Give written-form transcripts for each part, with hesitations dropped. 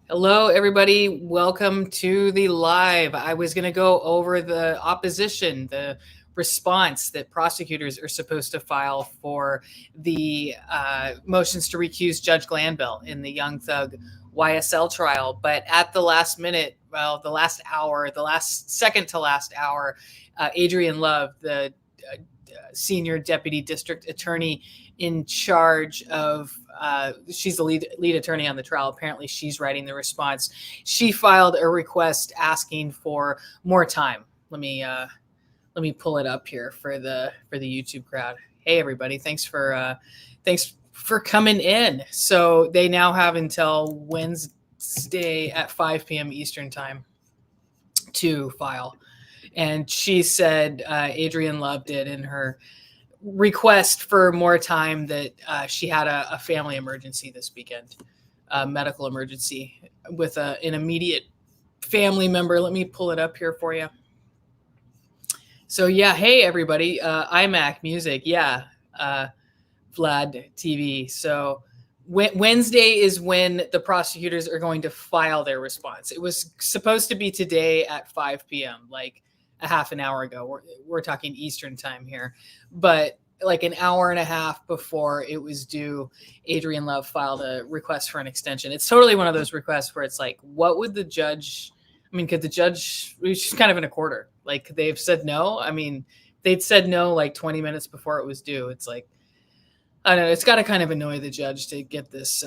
Hello, everybody. Welcome to the live. I was going to go over the opposition, the response that prosecutors are supposed to file for the motions to recuse Judge Glanville in the Young Thug YSL trial. But at the last minute, well, the last hour, the last second to last hour, Adrienne Love, the senior deputy district attorney in charge of she's the lead attorney on the trial. Apparently she's writing the response. She filed a request asking for more time. Let me pull it up here for the YouTube crowd. Hey everybody, thanks for coming in. So they now have until Wednesday at 5 p.m. Eastern time to file. And she said, Adrienne Love did in her request for more time, that she had a family emergency this weekend, a medical emergency with an immediate family member. Let me pull it up here for you. So yeah, hey everybody, iMac Music, yeah, Vlad TV. So Wednesday is when the prosecutors are going to file their response. It was supposed to be today at 5 p.m., like a half an hour ago. We're talking Eastern time here, but like an hour and a half before it was due, Adrienne Love filed a request for an extension. It's totally one of those requests where it's like, what would the judge, could the judge, she's kind of in a quarter, like they've said no. They'd said no like 20 minutes before it was due. It's like, I don't know, it's got to kind of annoy the judge to get this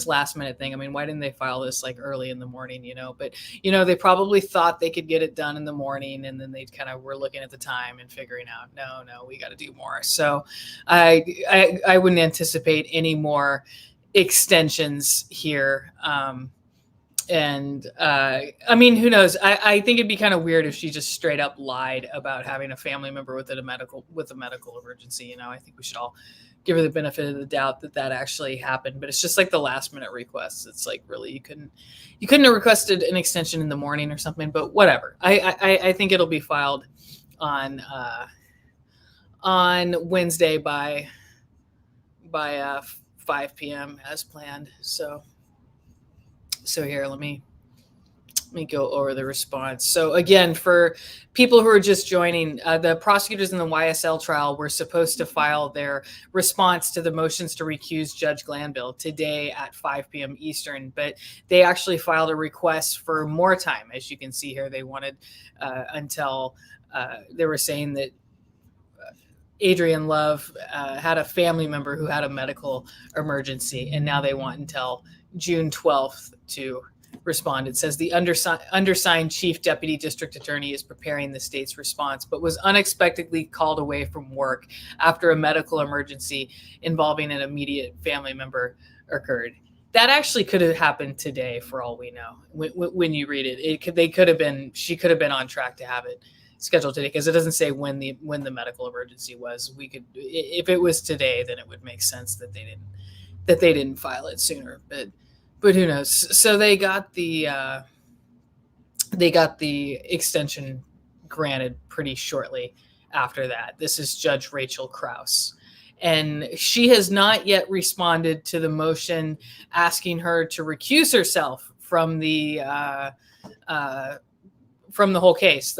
last minute thing. Why didn't they file this like early in the morning, But, they probably thought they could get it done in the morning, and then they kind of were looking at the time and figuring out, no, we got to do more. So I wouldn't anticipate any more extensions here. Who knows? I think it'd be kind of weird if she just straight up lied about having a family member with a medical emergency. I think we should all give her the benefit of the doubt that actually happened. But it's just like the last minute requests. It's like, really, you couldn't have requested an extension in the morning or something. But whatever. I think it'll be filed on Wednesday by 5 p.m. as planned. So here, let me go over the response. So again, for people who are just joining, the prosecutors in the YSL trial were supposed to file their response to the motions to recuse Judge Glanville today at 5 p.m. Eastern, but they actually filed a request for more time. As you can see here, they wanted until they were saying that Adrienne Love had a family member who had a medical emergency, and now they want until June 12th to respond. It says the undersigned chief deputy district attorney is preparing the state's response, but was unexpectedly called away from work after a medical emergency involving an immediate family member occurred. That actually could have happened today, for all we know. When you read it, she could have been on track to have it scheduled today, because it doesn't say when the medical emergency was. We could, if it was today, then it would make sense that they didn't file it sooner. But who knows? So they got the extension granted pretty shortly after that. This is Judge Rachel Krause, and she has not yet responded to the motion asking her to recuse herself from the whole case.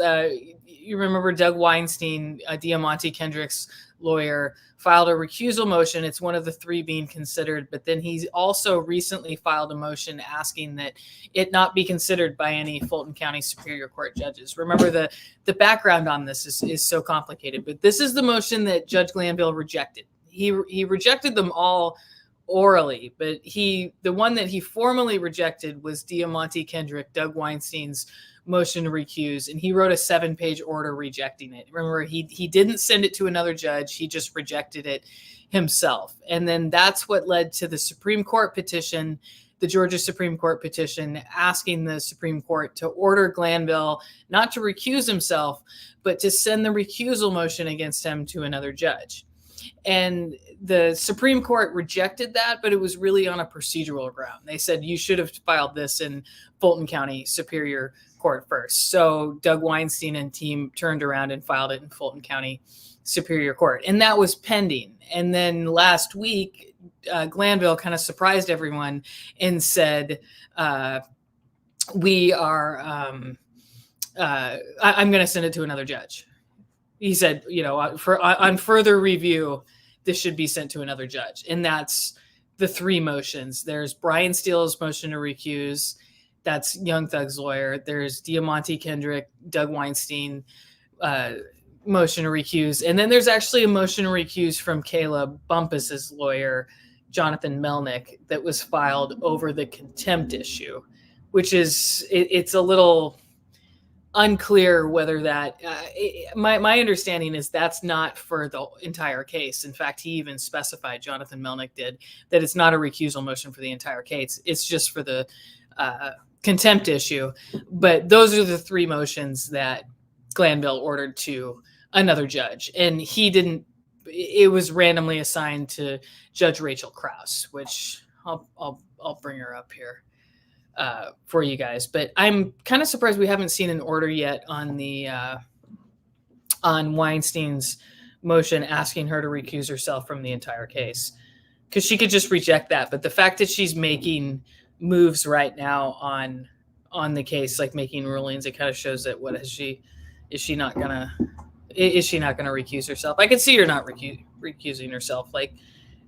You remember Doug Weinstein, Diamante Kendrick's lawyer, filed a recusal motion. It's one of the three being considered, but then he's also recently filed a motion asking that it not be considered by any Fulton County Superior Court judges. Remember, the background on this is so complicated, but this is the motion that Judge Glanville rejected. He rejected them all orally, but the one that he formally rejected was Diamante Kendrick, Doug Weinstein's motion to recuse, and he wrote a 7-page order rejecting it. Remember, he didn't send it to another judge, he just rejected it himself. And then that's what led to the Supreme Court petition, the Georgia Supreme Court petition, asking the Supreme Court to order Glanville not to recuse himself, but to send the recusal motion against him to another judge. And the Supreme Court rejected that, but it was really on a procedural ground. They said you should have filed this in Fulton County Superior Court first. So Doug Weinstein and team turned around and filed it in Fulton County Superior Court, and that was pending. And then last week, Glanville kind of surprised everyone and said, "We are. I'm going to send it to another judge." He said, on further review, this should be sent to another judge. And that's the three motions. There's Brian Steele's motion to recuse. That's Young Thug's lawyer. There's Diamante Kendrick, Doug Weinstein motion to recuse. And then there's actually a motion to recuse from Caleb Bumpus's lawyer, Jonathan Melnick, that was filed over the contempt issue, which is, it's a little unclear whether that my understanding is that's not for the entire case. In fact, he even specified, Jonathan Melnick did, that it's not a recusal motion for the entire case. It's just for the contempt issue. But those are the three motions that Glanville ordered to another judge, and he didn't. It was randomly assigned to Judge Rachel Krause, which I'll bring her up here for you guys. But I'm kind of surprised we haven't seen an order yet on the on Weinstein's motion asking her to recuse herself from the entire case, because she could just reject that. But the fact that she's making moves right now on the case, like making rulings, it kind of shows that is she not gonna recuse herself? I could see her not recusing herself, like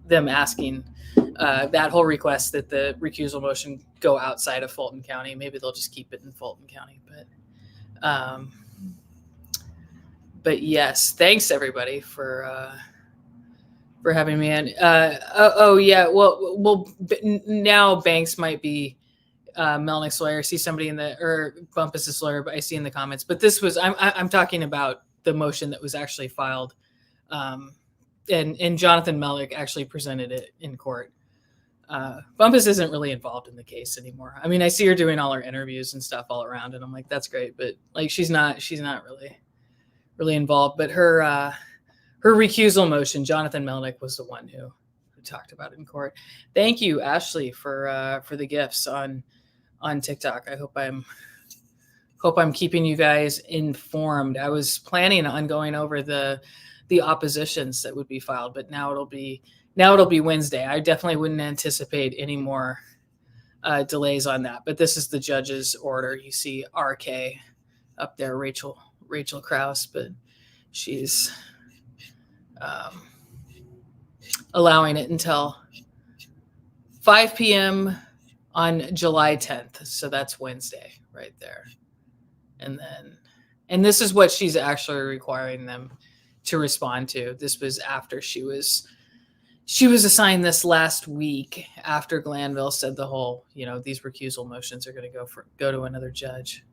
them asking that whole request that the recusal motion go outside of Fulton County. Maybe they'll just keep it in Fulton County. But yes, thanks everybody for having me on. Yeah. Well, now Banks might be Melnick's lawyer. I see somebody or Bumpus's lawyer, but I see in the comments. But this was, I'm talking about the motion that was actually filed. And Jonathan Melnick actually presented it in court. Bumpus isn't really involved in the case anymore. I mean, I see her doing all her interviews and stuff all around, and I'm like, that's great, but like, she's not really involved. But her recusal motion, Jonathan Melnick was the one who talked about it in court. Thank you, Ashley, for the gifts on TikTok. I hope I'm keeping you guys informed. I was planning on going over the oppositions that would be filed, but now it'll be Wednesday. I definitely wouldn't anticipate any more delays on that. But this is the judge's order. You see RK up there, Rachel Krause, but she's allowing it until 5 p.m. on July 10th. So that's Wednesday right there. And this is what she's actually requiring them to respond to. This was after she was assigned this last week, after Glanville said the whole, these recusal motions are going to go to another judge.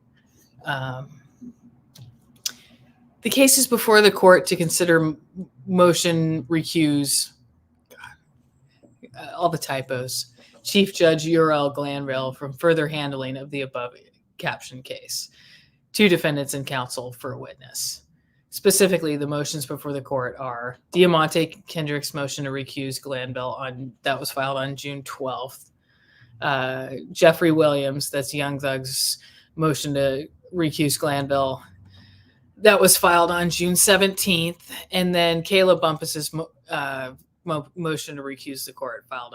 The case is before the court to consider motion recuse. All the typos. Chief Judge Ural Glanville from further handling of the above captioned case. 2 defendants and counsel for a witness. Specifically, the motions before the court are Diamante Kendrick's motion to recuse Glanville that was filed on June 12th. Jeffrey Williams, that's Young Thug's motion to recuse Glanville, that was filed on June 17th. And then Caleb Bumpus's motion to recuse the court filed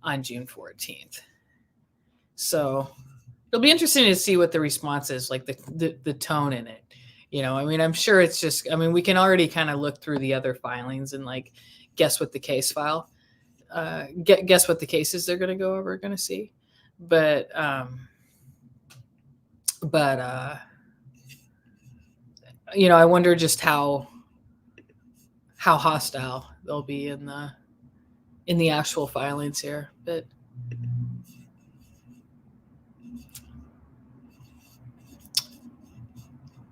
on June 14th. So it'll be interesting to see what the response is, like the tone in it. I'm sure it's just, we can already kind of look through the other filings and like guess what the case file, guess what the cases they're going to go over, going to see. But I wonder just how hostile they'll be in the actual filings here. But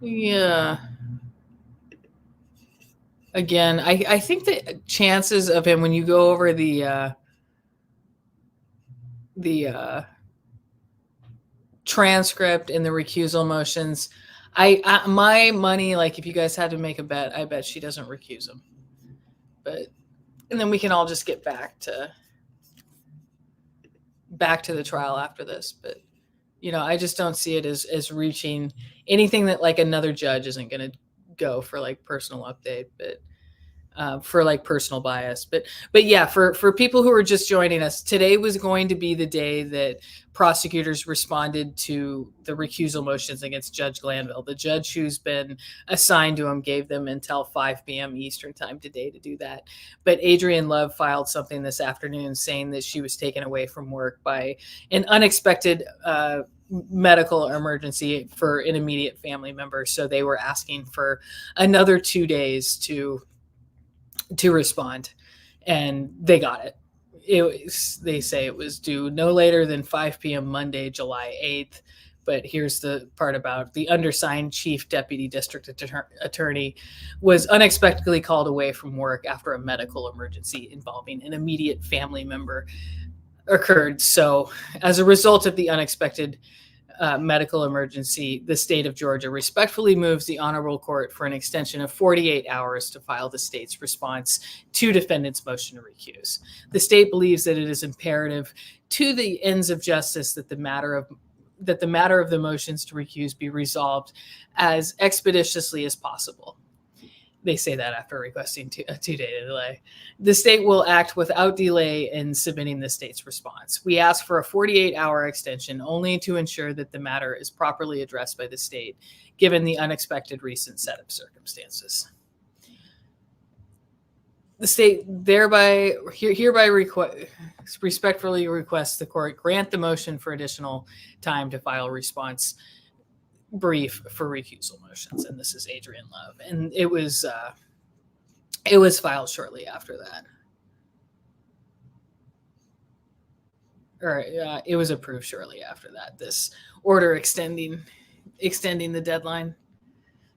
yeah. Again, I think the chances of him, when you go over the transcript and the recusal motions, my money, like if you guys had to make a bet, I bet she doesn't recuse him. But and then we can all just get back to the trial after this. But I just don't see it as reaching anything that like another judge isn't going to go for like personal update, but for like personal bias. But yeah, for people who are just joining us, today was going to be the day that prosecutors responded to the recusal motions against Judge Glanville. The judge who's been assigned to him gave them until 5 p.m. Eastern time today to do that. But Adrienne Love filed something this afternoon saying that she was taken away from work by an unexpected medical emergency for an immediate family member. So they were asking for another 2 days to respond, and they got it. They say it was due no later than 5 p.m. Monday, July 8th. But here's the part about the undersigned chief deputy district attorney was unexpectedly called away from work after a medical emergency involving an immediate family member occurred. So as a result of the unexpected medical emergency, the state of Georgia respectfully moves the Honorable Court for an extension of 48 hours to file the state's response to defendant's motion to recuse. The state believes that it is imperative to the ends of justice that the matter of the motions to recuse be resolved as expeditiously as possible. They say that after requesting a 2-day delay. The state will act without delay in submitting the state's response. We ask for a 48-hour extension only to ensure that the matter is properly addressed by the state, given the unexpected recent set of circumstances. The state hereby respectfully requests the court grant the motion for additional time to file response brief for recusal motions. And this is Adrienne Love, and it was filed shortly after that, or it was approved shortly after that, this order extending the deadline.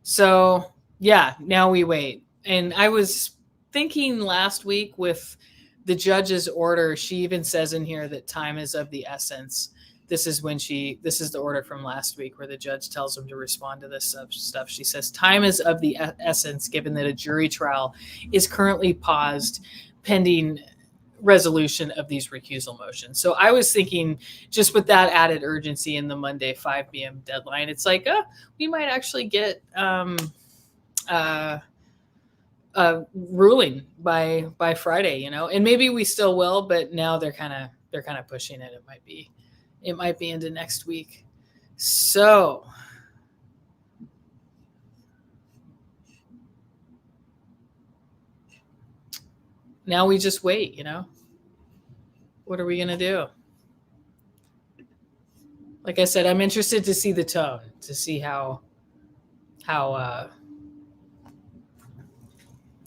So yeah, now we wait. And I was thinking last week with the judge's order, she even says in here that time is of the essence. This is the order from last week where the judge tells him to respond to this stuff. She says, time is of the essence, given that a jury trial is currently paused pending resolution of these recusal motions. So I was thinking, just with that added urgency in the Monday 5 p.m. deadline, it's like, we might actually get a ruling by Friday, and maybe we still will, but now they're kind of pushing it. It might be into next week. So now we just wait, What are we going to do? Like I said, I'm interested to see the tone, to see how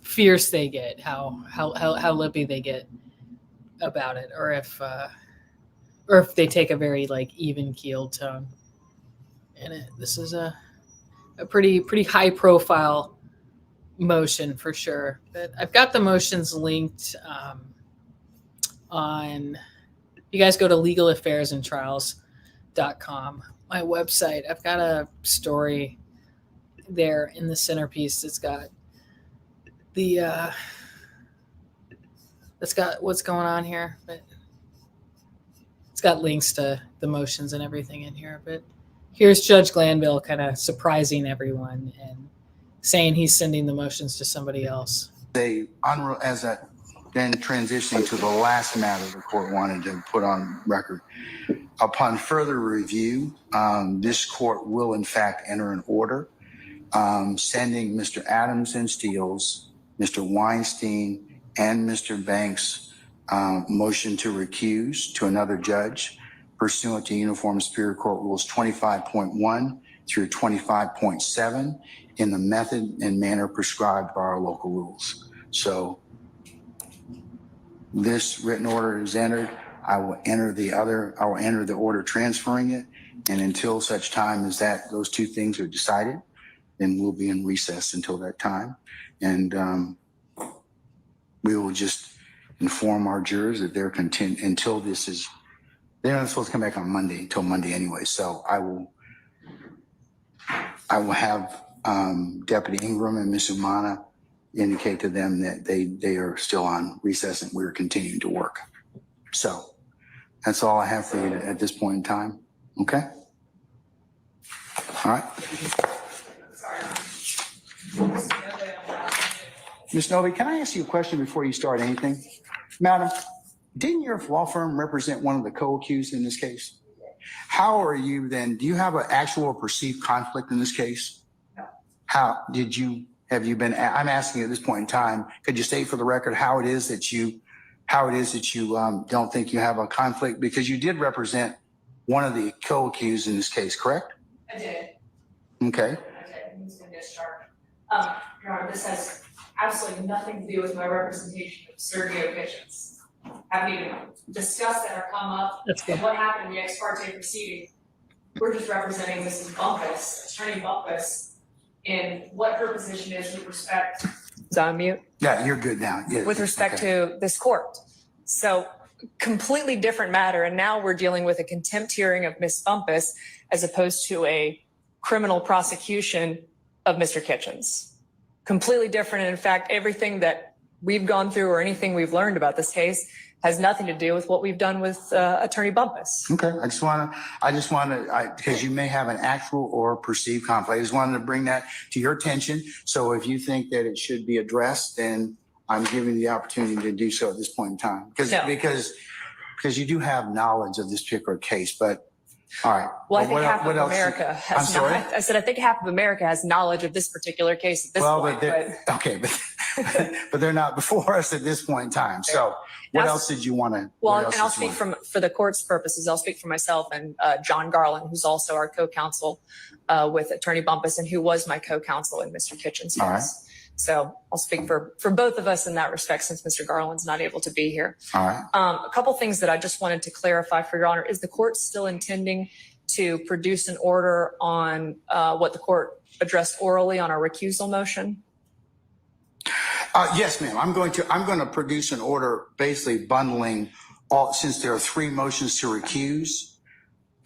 fierce they get, how lippy they get about it, or if they take a very like even keeled tone in it. This is a pretty high profile motion for sure. But I've got the motions linked on. You guys go to legalaffairsandtrials.com, my website. I've got a story there in the centerpiece. It's got that's got what's going on here, but it's got links to the motions and everything in here. But here's Judge Glanville kind of surprising everyone and saying he's sending the motions to somebody else. Then transitioning to the last matter the court wanted to put on record. Upon further review, this court will in fact enter an order sending Mr. Adams and Steele's, Mr. Weinstein, and Mr. Banks' motion to recuse to another judge pursuant to Uniform Superior Court Rules 25.1 through 25.7 in the method and manner prescribed by our local rules. So this written order is entered. I will enter the order transferring it, and until such time as those two things are decided, then we'll be in recess until that time. And we will just inform our jurors that they're content until they're not supposed to come back on Monday until Monday anyway. So I will have Deputy Ingram and Ms. Umana indicate to them that they are still on recess and we're continuing to work. So that's all I have for you at this point in time. Okay? All right. Ms. Novy, can I ask you a question before you start anything? Madam, didn't your law firm represent one of the co-accused in this case? How are you then? Do you have an actual or perceived conflict in this case? No. How did you, have you been, I'm asking you at this point in time, could you state for the record how it is that you don't think you have a conflict? Because you did represent one of the co-accused in this case, correct? I did. Okay. I did. He's been discharged. Your Honor, this has absolutely nothing to do with my representation of Sergio Kitchens. Haven't even discussed that or come up. That's good. What happened in the ex parte proceeding. We're just representing Mrs. Bumpus, Attorney Bumpus, in what her position is with respect. Is on mute? Yeah, you're good now. Yeah. With respect to this court. So completely different matter. And now we're dealing with a contempt hearing of Ms. Bumpus as opposed to a criminal prosecution of Mr. Kitchens. Completely different. And in fact, everything that we've gone through or anything we've learned about this case has nothing to do with what we've done with Attorney Bumpus. Okay, I just want to, because you may have an actual or perceived conflict. I just wanted to bring that to your attention. So if you think that it should be addressed, then I'm giving you the opportunity to do so at this point in time. Because you do have knowledge of this particular case, but all right. Well, I think half of America has. I'm sorry? I said I think half of America has knowledge of this particular case at this point. But they're not before us at this point in time. So what else did you want to? Well, and I'll speak for the court's purposes. I'll speak for myself and John Garland, who's also our co-counsel with Attorney Bumpus and who was my co-counsel in Mr. Kitchens' case. All right. So I'll speak for both of us in that respect, since Mr. Garland's not able to be here. All right. A couple things that I just wanted to clarify for Your Honor. Is the court still intending to produce an order on what the court addressed orally on our recusal motion? Yes, ma'am. I'm going to produce an order basically bundling all, since there are 3 motions to recuse,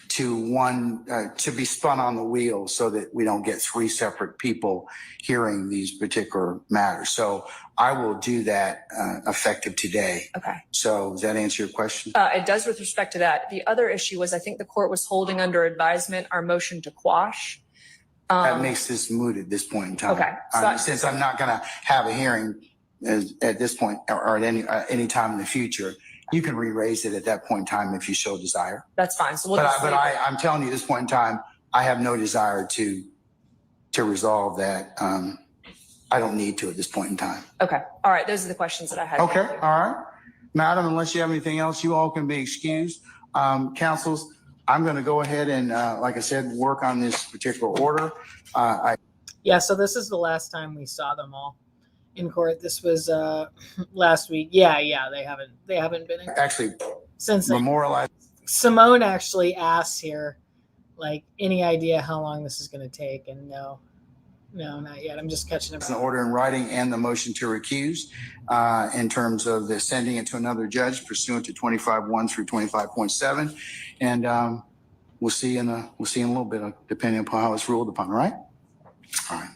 to one to be spun on the wheel so that we don't get 3 separate people hearing these particular matters. So I will do that effective today. Okay. So does that answer your question? It does with respect to that. The other issue was I think the court was holding under advisement our motion to quash. That makes this moot at this point in time. Okay. So since I'm not going to have a hearing at this point or at any time in the future, you can re-raise it at that point in time if you so desire. That's fine. So I'm telling you, at this point in time, I have no desire to resolve that. I don't need to at this point in time. Okay. All right. Those are the questions that I had. Okay. All right. Madam, unless you have anything else, you all can be excused. Counsels, I'm going to go ahead and, like I said, work on this particular order. Yeah, so this is the last time we saw them all in court. This was last week. Yeah, they haven't been in actually since memorialized. Simone actually asked here, like, any idea how long this is going to take? And no, not yet. I'm just catching up. An order in writing and the motion to recuse in terms of the sending it to another judge pursuant to 25.1 through 25.7, and we'll see in a little bit, depending upon how it's ruled upon. All right. All right.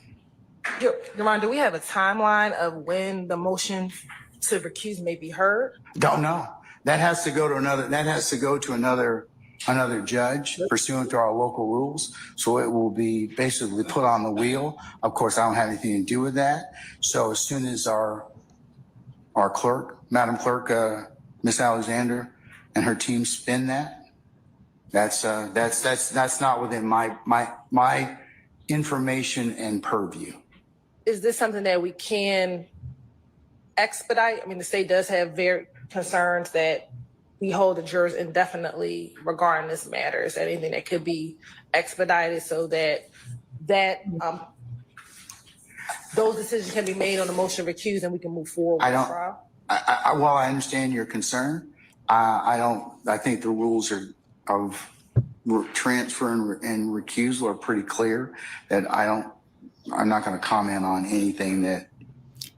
Your Honor, do we have a timeline of when the motion to recuse may be heard? Don't know. That has to go to another judge pursuant to our local rules. So it will be basically put on the wheel. Of course, I don't have anything to do with that. So as soon as our clerk, Madam Clerk, Miss Alexander, and her team spin that, that's not within my information and purview. Is this something that we can expedite? I mean, the state does have very concerns that we hold the jurors indefinitely regarding this matter. Is there anything that could be expedited so that those decisions can be made on the motion of recuse and we can move forward with the trial? While I understand your concern, I think the rules of transfer and recusal are pretty clear that I'm not going to comment on anything that.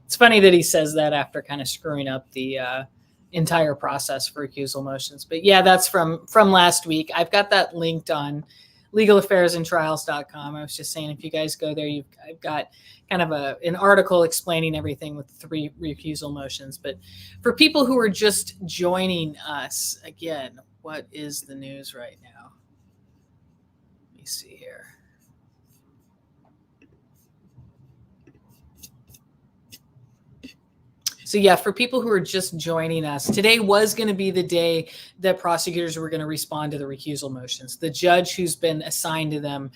It's funny that he says that after kind of screwing up the entire process for recusal motions. But yeah, that's from last week. I've got that linked on legalaffairsandtrials.com. I was just saying, if you guys go there, I've got kind of an article explaining everything with 3 recusal motions. But for people who are just joining us, again, what is the news right now? Let me see here. So yeah, for people who are just joining us, today was going to be the day that prosecutors were going to respond to the recusal motions. The judge who's been assigned to them,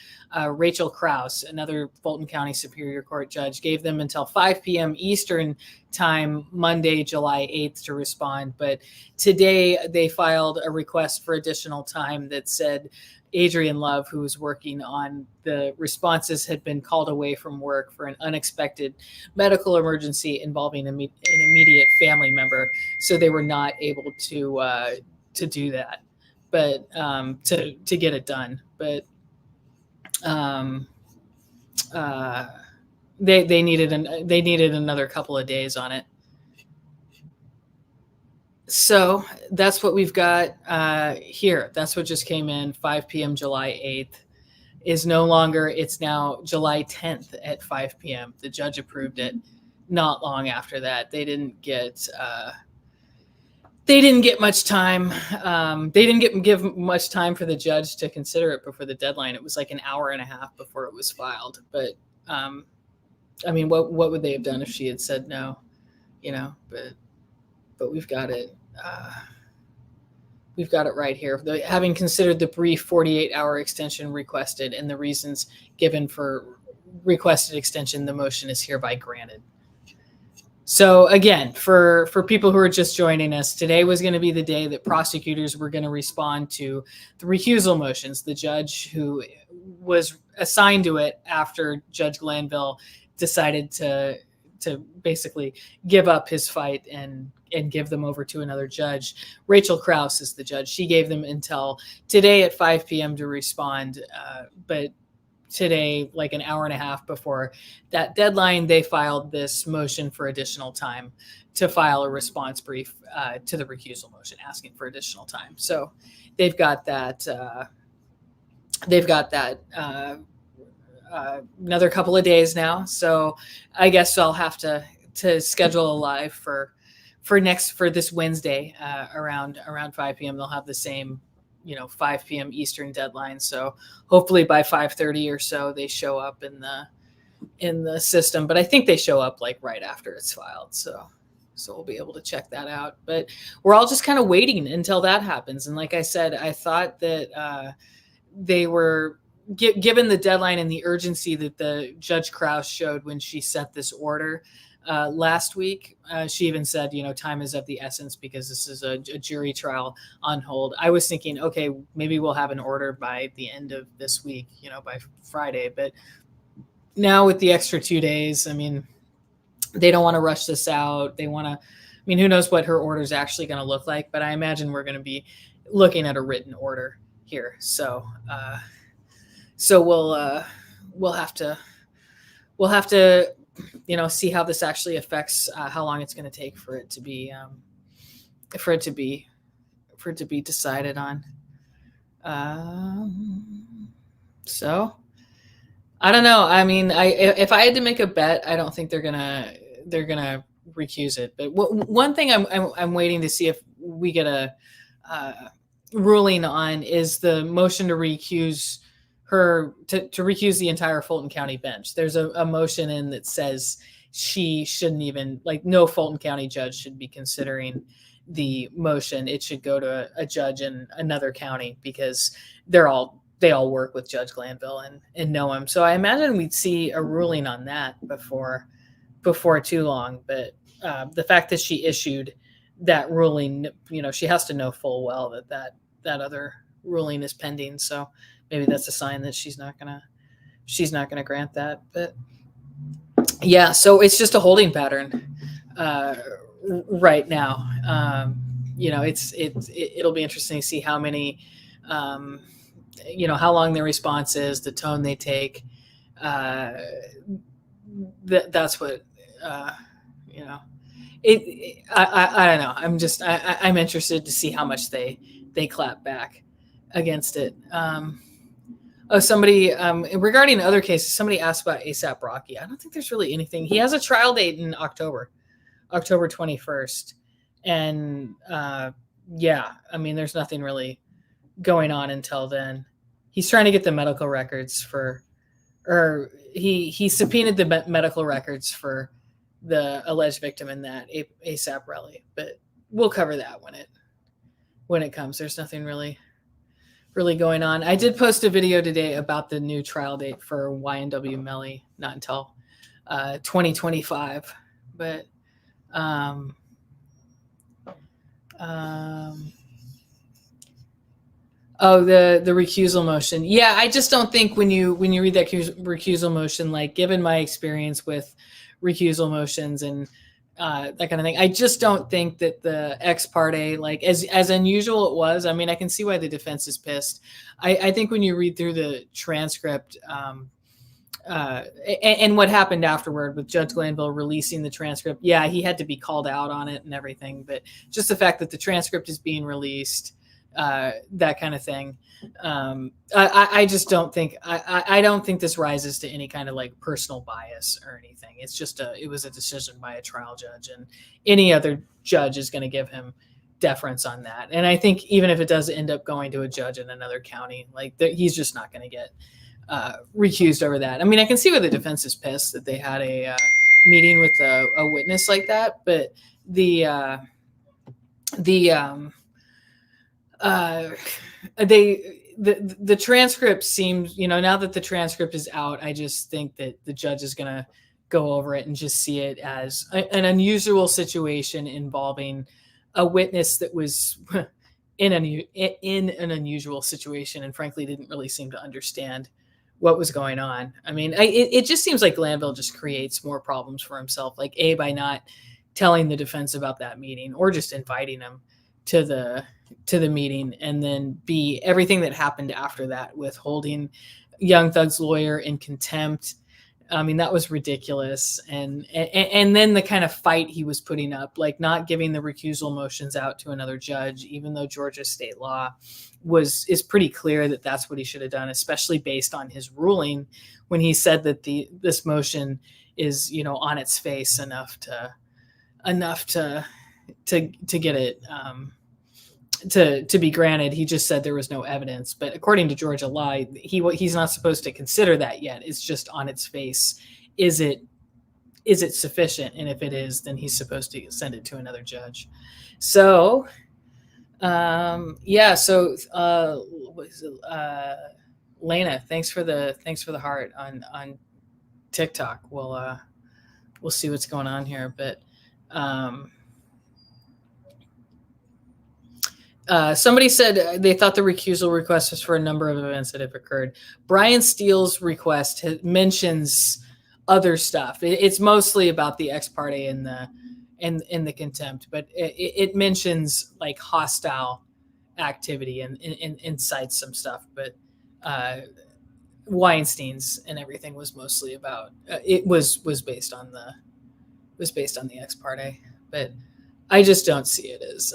Rachel Krause, another Fulton County Superior Court judge, gave them until 5 p.m. Eastern time, Monday, July 8th to respond. But today they filed a request for additional time that said Adrian Love, who was working on the responses, had been called away from work for an unexpected medical emergency involving an immediate family member. So they were not able to do that, but to get it done. But they needed another couple of days on it. So that's what we've got here. That's what just came in. 5 p.m. July 8th is no longer. It's now July 10th at 5 p.m. The judge approved it not long after that. They didn't get much time. They didn't give much time for the judge to consider it before the deadline. It was like an hour and a half before it was filed. But I mean, what would they have done if she had said no? You know, but we've got it. We've got it right here. Having considered the brief 48-hour extension requested and the reasons given for requested extension, the motion is hereby granted. So again, for people who are just joining us, today was going to be the day that prosecutors were going to respond to the recusal motions. The judge who was assigned to it after Judge Glanville decided to basically give up his fight and give them over to another judge. Rachel Krause is the judge. She gave them until today at 5 p.m. to respond. But today, like an hour and a half before that deadline, they filed this motion for additional time to file a response brief to the recusal motion, asking for additional time. So they've got that. Another couple of days now. So I guess I'll have to schedule a live for this Wednesday around 5 p.m. They'll have the same, 5 p.m. Eastern deadline. So hopefully by 5:30 or so they show up in the system. But I think they show up like right after it's filed. So we'll be able to check that out. But we're all just kind of waiting until that happens. And like I said, I thought that they were given the deadline and the urgency that the Judge Krause showed when she sent this order last week. She even said, time is of the essence because this is a jury trial on hold. I was thinking, okay, maybe we'll have an order by the end of this week, by Friday. But now with the extra 2 days, I mean, they don't want to rush this out. They want to, who knows what her order is actually going to look like, but I imagine we're going to be looking at a written order here. So we'll have to see how this actually affects how long it's going to take for it to be decided on. So I don't know. If I had to make a bet, I don't think they're gonna recuse it. But one thing I'm waiting to see if we get a ruling on is the motion to recuse her to recuse the entire Fulton County bench. There's a motion in that says she shouldn't even, no Fulton County judge should be considering the motion. It should go to a judge in another county because they all work with Judge Glanville and know him. So I imagine we'd see a ruling on that before too long. But the fact that she issued that ruling, she has to know full well that other ruling is pending. So maybe that's a sign that she's not gonna grant that. But yeah, so it's just a holding pattern right now. It'll be interesting to see how many, how long their response is, the tone they take. That's what I don't know. I'm interested to see how much they clap back against it. Oh, somebody, regarding other cases, somebody asked about ASAP Rocky. I don't think there's really anything. He has a trial date in October 21st. And yeah, I mean, there's nothing really going on until then. He's trying to get the medical records or he subpoenaed the medical records for the alleged victim in that ASAP rally, but we'll cover that when it comes. There's nothing really going on. I did post a video today about the new trial date for YNW Melly, not until 2025. But oh, the recusal motion. Yeah, I just don't think when you read that recusal motion, like given my experience with recusal motions and that kind of thing, I just don't think that the ex parte, like as unusual it was. I mean, I can see why the defense is pissed. I think when you read through the transcript, and what happened afterward with Judge Glanville releasing the transcript, yeah, he had to be called out on it and everything. But just the fact that the transcript is being released, that kind of thing. I just don't think I don't think this rises to any kind of like personal bias or anything. It's just it was a decision by a trial judge, and any other judge is going to give him deference on that. And I think even if it does end up going to a judge in another county, like he's just not going to get recused over that. I mean, I can see why the defense is pissed that they had a meeting with a witness like that, but the transcript seems, now that the transcript is out, I just think that the judge is going to go over it and just see it as an unusual situation involving a witness that was in an unusual situation and frankly didn't really seem to understand what was going on. I mean, it just seems like Glanville just creates more problems for himself, like A, by not telling the defense about that meeting or just inviting them to the meeting, and then B, everything that happened after that with holding Young Thug's lawyer in contempt. I mean, that was ridiculous. And then the kind of fight he was putting up, like not giving the recusal motions out to another judge, even though Georgia state law is pretty clear that that's what he should have done, especially based on his ruling when he said that this motion is, on its face enough to get it to be granted. He just said there was no evidence, but according to Georgia law, he's not supposed to consider that yet. It's just on its face. Is it sufficient? And if it is, then he's supposed to send it to another judge. So, yeah. So, Lena, thanks for the heart on TikTok. We'll see what's going on here, but, somebody said they thought the recusal request was for a number of events that have occurred. Brian Steele's request mentions other stuff. It's mostly about the ex parte and the contempt, but it mentions like hostile activity and cites some stuff. But Weinstein's and everything was mostly about it was based on the ex parte. But I just don't see it as.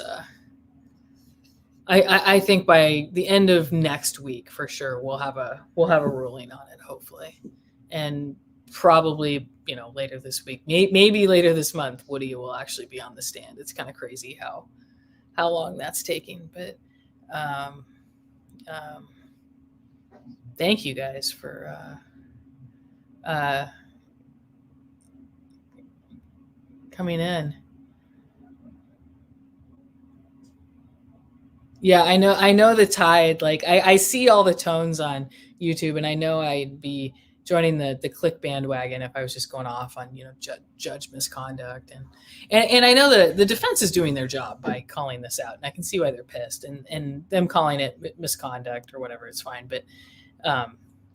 I think by the end of next week, for sure, we'll have a ruling on it, hopefully, and probably later this week, maybe later this month, Woody will actually be on the stand. It's kind of crazy how long that's taking, but thank you guys for coming in. Yeah, I know the tide. Like I see all the tones on YouTube, and I know I'd be joining the click bandwagon if I was just going off on judge misconduct, and I know the defense is doing their job by calling this out, and I can see why they're pissed, and them calling it misconduct or whatever, it's fine. But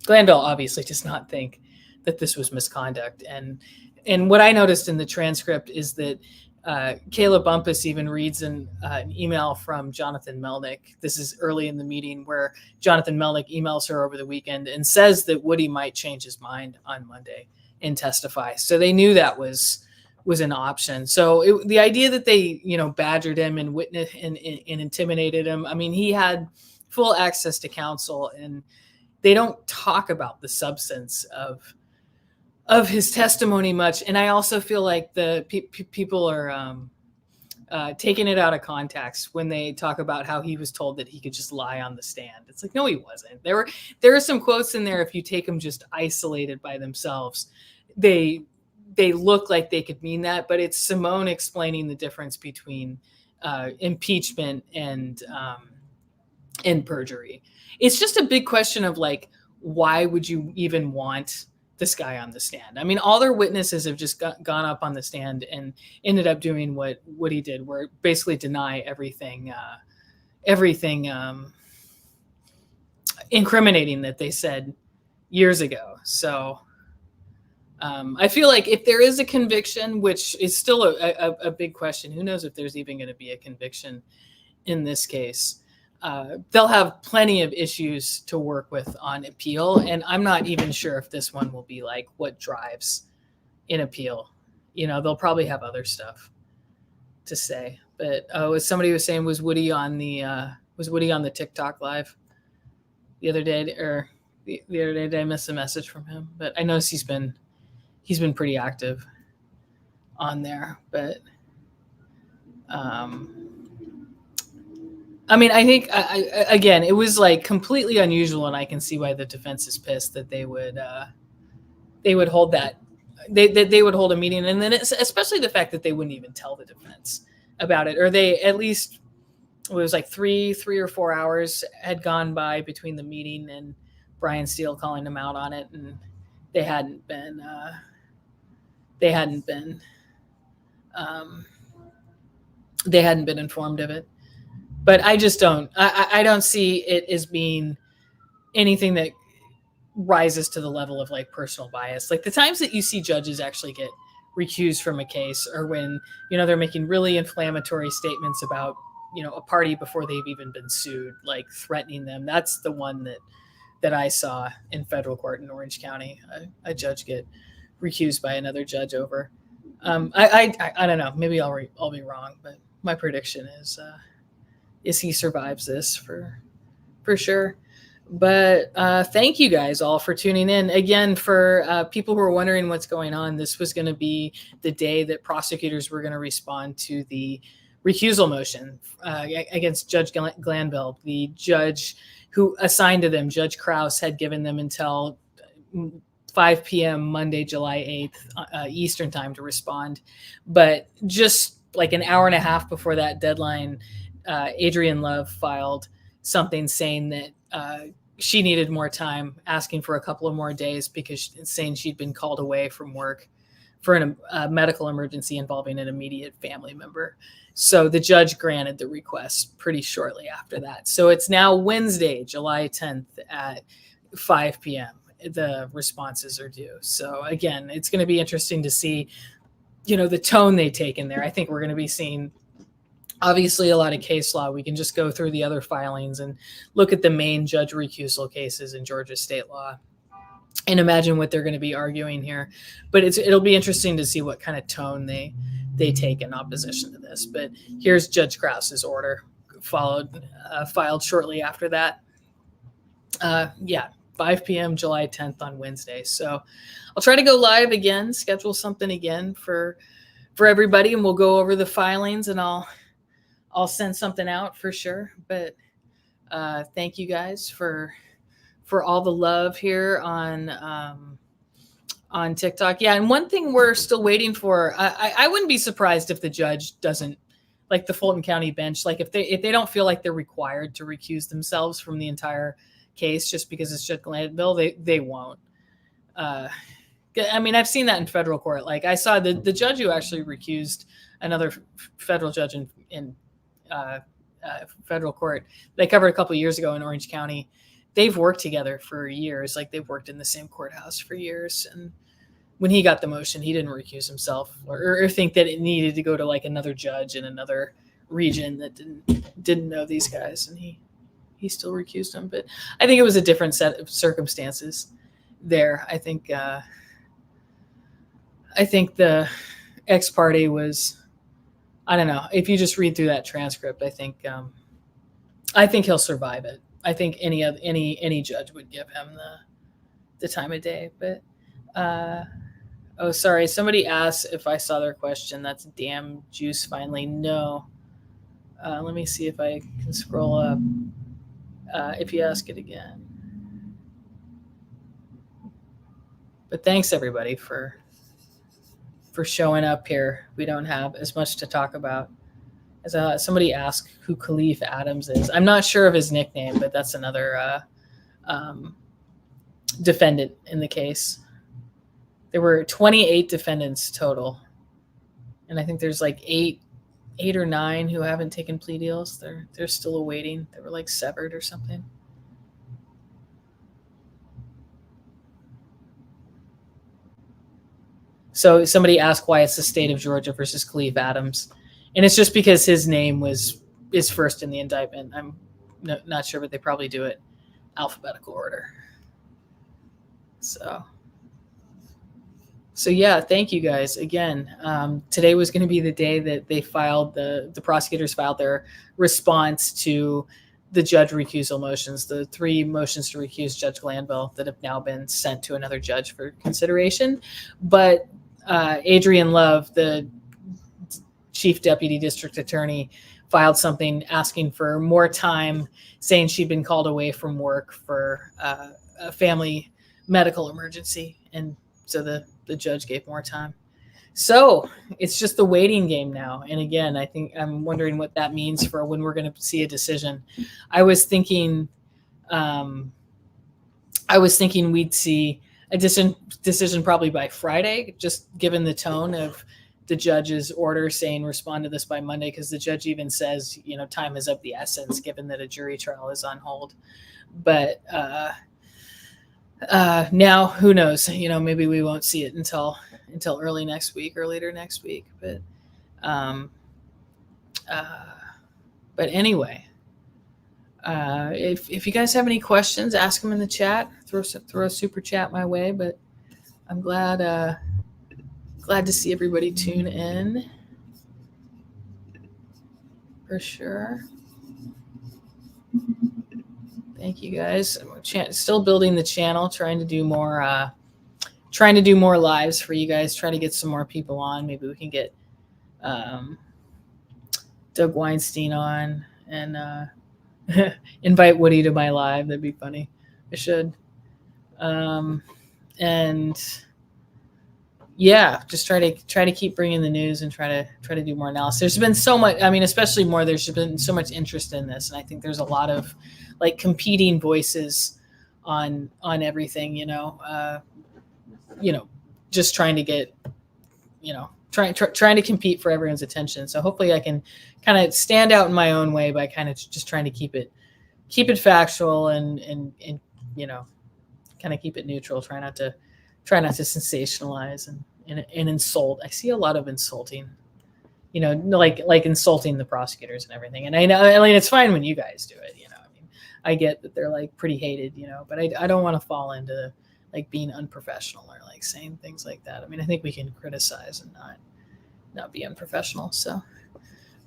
Glanville obviously does not think that this was misconduct, and what I noticed in the transcript is that. Kayla Bumpus even reads an email from Jonathan Melnick. This is early in the meeting where Jonathan Melnick emails her over the weekend and says that Woody might change his mind on Monday and testify. So they knew that was an option. So the idea that they, badgered him and witnessed and intimidated him. I mean, he had full access to counsel, and they don't talk about the substance of his testimony much. And I also feel like the people are taking it out of context when they talk about how he was told that he could just lie on the stand. It's like, no, he wasn't. There are some quotes in there. If you take them just isolated by themselves, they look like they could mean that, but it's Simone explaining the difference between impeachment and perjury. It's just a big question of like, why would you even want this guy on the stand? I mean, all their witnesses have just gone up on the stand and ended up doing what he did, where basically deny everything incriminating that they said years ago. So I feel like if there is a conviction, which is still a big question, who knows if there's even going to be a conviction in this case, they'll have plenty of issues to work with on appeal. And I'm not even sure if this one will be like what drives in appeal. They'll probably have other stuff to say. But as somebody was saying, was Woody on the TikTok live the other day, or the other day? Did I miss a message from him? But I noticed he's been pretty active on there. But I mean, I think again, it was like completely unusual, and I can see why the defense is pissed that they would hold that they would hold a meeting, and then especially the fact that they wouldn't even tell the defense about it, or they at least, it was like 3 or 4 hours had gone by between the meeting and Brian Steele calling them out on it, and they hadn't been informed of it. But I just don't. I don't see it as being anything that rises to the level of like personal bias. Like the times that you see judges actually get recused from a case, or when they're making really inflammatory statements about a party before they've even been sued, like threatening them. That's the one that I saw in federal court in Orange County. A judge get recused by another judge over. I don't know. Maybe I'll be wrong, but my prediction is he survives this for sure. But thank you guys all for tuning in. Again, for people who are wondering what's going on, this was going to be the day that prosecutors were going to respond to the recusal motion against Judge Glanville. The judge who assigned to them, Judge Krause, had given them until 5 p.m. Monday, July 8th, Eastern time to respond. But just like an hour and a half before that deadline, Adrienne Love filed something saying that she needed more time, asking for a couple of more days because saying she'd been called away from work for a medical emergency involving an immediate family member. So the judge granted the request pretty shortly after that. So it's now Wednesday, July 10th at 5 p.m. The responses are due. So again, it's going to be interesting to see, the tone they take in there. I think we're going to be seeing obviously a lot of case law. We can just go through the other filings and look at the main judge recusal cases in Georgia state law and imagine what they're going to be arguing here. But it'll be interesting to see what kind of tone they take in opposition to this. But here's Judge Krause's order filed shortly after that. 5 p.m. July 10th on Wednesday. So I'll try to go live again, schedule something again for everybody, and we'll go over the filings, and I'll send something out for sure. But thank you guys for all the love here on TikTok. Yeah, and one thing we're still waiting for, I wouldn't be surprised if the judge doesn't, like the Fulton County bench, like if they don't feel like they're required to recuse themselves from the entire case just because it's Judge Glanville, they won't. I mean, I've seen that in federal court. Like I saw the judge who actually recused another federal judge in federal court. They covered a couple of years ago in Orange County. They've worked together for years. Like they've worked in the same courthouse for years. And when he got the motion, he didn't recuse himself or think that it needed to go to like another judge in another region that didn't know these guys. And he still recused him. But I think it was a different set of circumstances there. I think the ex parte was, I don't know. If you just read through that transcript, I think he'll survive it. I think any judge would give him the time of day. But oh, sorry, somebody asked if I saw their question. That's damn juice finally. No. Let me see if I can scroll up. If you ask it again. But thanks everybody for showing up here. We don't have as much to talk about. As somebody asked who Khalif Adams is. I'm not sure of his nickname, but that's another defendant in the case. There were 28 defendants total, and I think there's like eight or nine who haven't taken plea deals. They're still awaiting. They were like severed or something. So somebody asked why it's the state of Georgia versus Khalif Adams, and it's just because his name is first in the indictment. I'm not sure, but they probably do it alphabetical order. So yeah, thank you guys again. Today was going to be the day that they filed the prosecutors filed their response to the judge recusal motions, the 3 motions to recuse Judge Glanville that have now been sent to another judge for consideration. But Adrienne Love, the chief deputy district attorney, filed something asking for more time, saying she'd been called away from work for a family medical emergency. And so the judge gave more time. So it's just the waiting game now. And again, I think I'm wondering what that means for when we're going to see a decision. I was thinking we'd see a decision probably by Friday, just given the tone of the judge's order saying respond to this by Monday, because the judge even says, time is of the essence, given that a jury trial is on hold. But now who knows? Maybe we won't see it until early next week or later next week. But anyway, if you guys have any questions, ask them in the chat. Throw a super chat my way. But I'm glad to see everybody tune in for sure. Thank you guys. Still building the channel, trying to do more lives for you guys. Try to get some more people on. Maybe we can get Doug Weinstein on and invite Woody to my live. That'd be funny. I should. And yeah, just try to keep bringing the news and try to do more analysis. There's been so much. I mean, especially more. There's been so much interest in this, and I think there's a lot of competing voices on everything. Just trying to get, trying to compete for everyone's attention. So hopefully I can kind of stand out in my own way by kind of just trying to keep it factual and kind of keep it neutral. Try not to sensationalize and insult. I see a lot of insulting, like insulting the prosecutors and everything. And I know, it's fine when you guys do it, I get that they're pretty hated, but I don't want to fall into being unprofessional or saying things like that. I mean, I think we can criticize and not be unprofessional. So,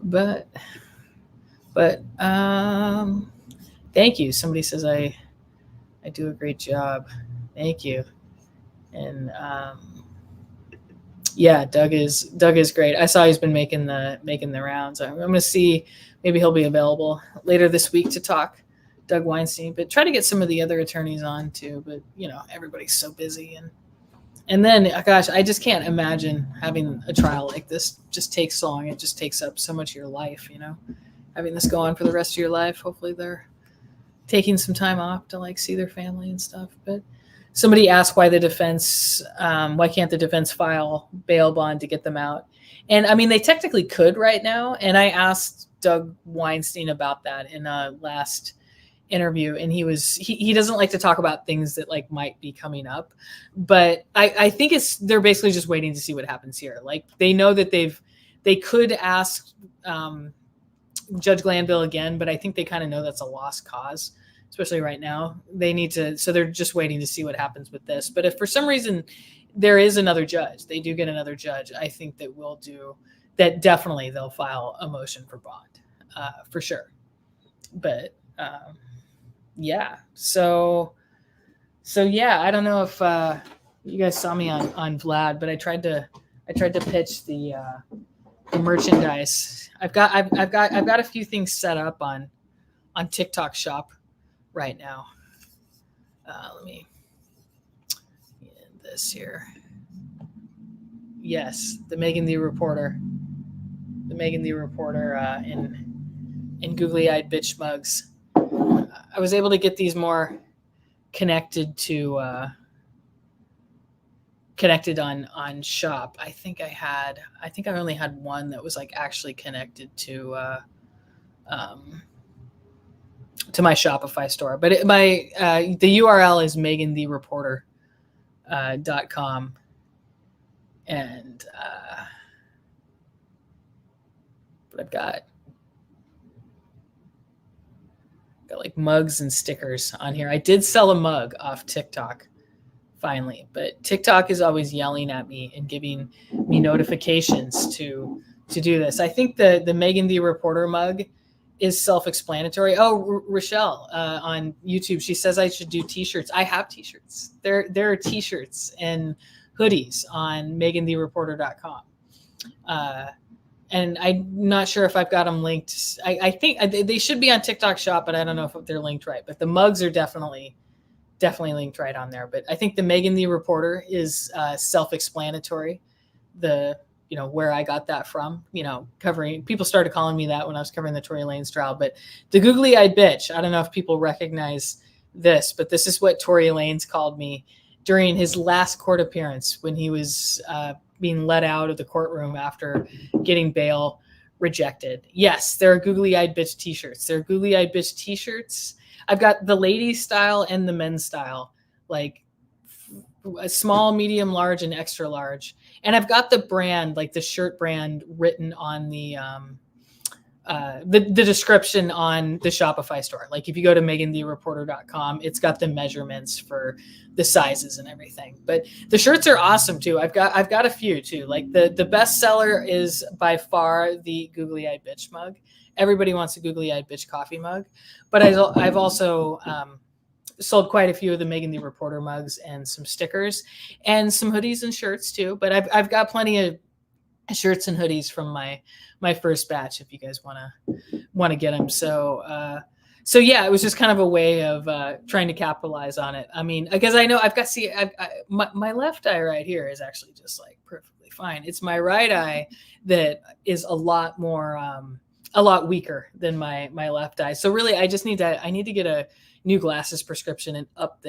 but thank you. Somebody says I do a great job. Thank you. And yeah, Doug is great. I saw he's been making the rounds. I'm going to see, maybe he'll be available later this week to talk, Doug Weinstein, but try to get some of the other attorneys on too. But everybody's so busy, and then gosh, I just can't imagine having a trial like this. Just takes so long. It just takes up so much of your life. Having this go on for the rest of your life. Hopefully they're taking some time off to see their family and stuff. But somebody asked why can't the defense file bail bond to get them out? And I mean, they technically could right now. And I asked Doug Weinstein about that in a last interview, and he doesn't like to talk about things that might be coming up, but I think they're basically just waiting to see what happens here. They know that they could ask Judge Glanville again, but I think they kind of know that's a lost cause, especially right now. So they're just waiting to see what happens with this. But if for some reason there is another judge, they do get another judge, I think that definitely they'll file a motion for bond for sure. But yeah, so yeah, I don't know if you guys saw me on Vlad, but I tried to pitch the merchandise. I've got a few things set up on TikTok Shop right now. Let me end this here. Yes, the Meghann the Reporter, in googly-eyed bitch mugs. I was able to get these more connected on Shop. I think I only had one that was like actually connected to my Shopify store, but the URL is MeghannTheReporter.com, and but I've got like mugs and stickers on here. I did sell a mug off TikTok finally, but TikTok is always yelling at me and giving me notifications to do this. I think the Meghann the Reporter mug is self-explanatory. Oh, Rochelle on YouTube, she says I should do t-shirts. I have t-shirts. There are t-shirts and hoodies on MeghannTheReporter.com. And I'm not sure if I've got them linked. I think they should be on TikTok Shop, but I don't know if they're linked right. But the mugs are definitely linked right on there. But I think the Meghann the Reporter is self-explanatory. Where I got that from, people started calling me that when I was covering the Tory Lanez trial. But the googly-eyed bitch, I don't know if people recognize this, but this is what Tory Lanez called me during his last court appearance when he was being let out of the courtroom after getting bail rejected. Yes, there are googly-eyed bitch t-shirts. There are googly-eyed bitch t-shirts. I've got the ladies style and the men's style, like a small, medium, large, and extra large. And I've got the brand, like the shirt brand, written on the description on the Shopify store. Like if you go to MeghannTheReporter.com, it's got the measurements for the sizes and everything. But the shirts are awesome too. I've got a few too. Like the best seller is by far the googly-eyed bitch mug. Everybody wants a googly-eyed bitch coffee mug, but I've also sold quite a few of the Meghann the Reporter mugs and some stickers and some hoodies and shirts too. But I've got plenty of shirts and hoodies from my first batch if you guys want to get them. So yeah, it was just kind of a way of trying to capitalize on it. I mean, because I know my left eye right here is actually just like perfectly fine. It's my right eye that is a lot weaker than my left eye. So really, I need to get a new glasses prescription and up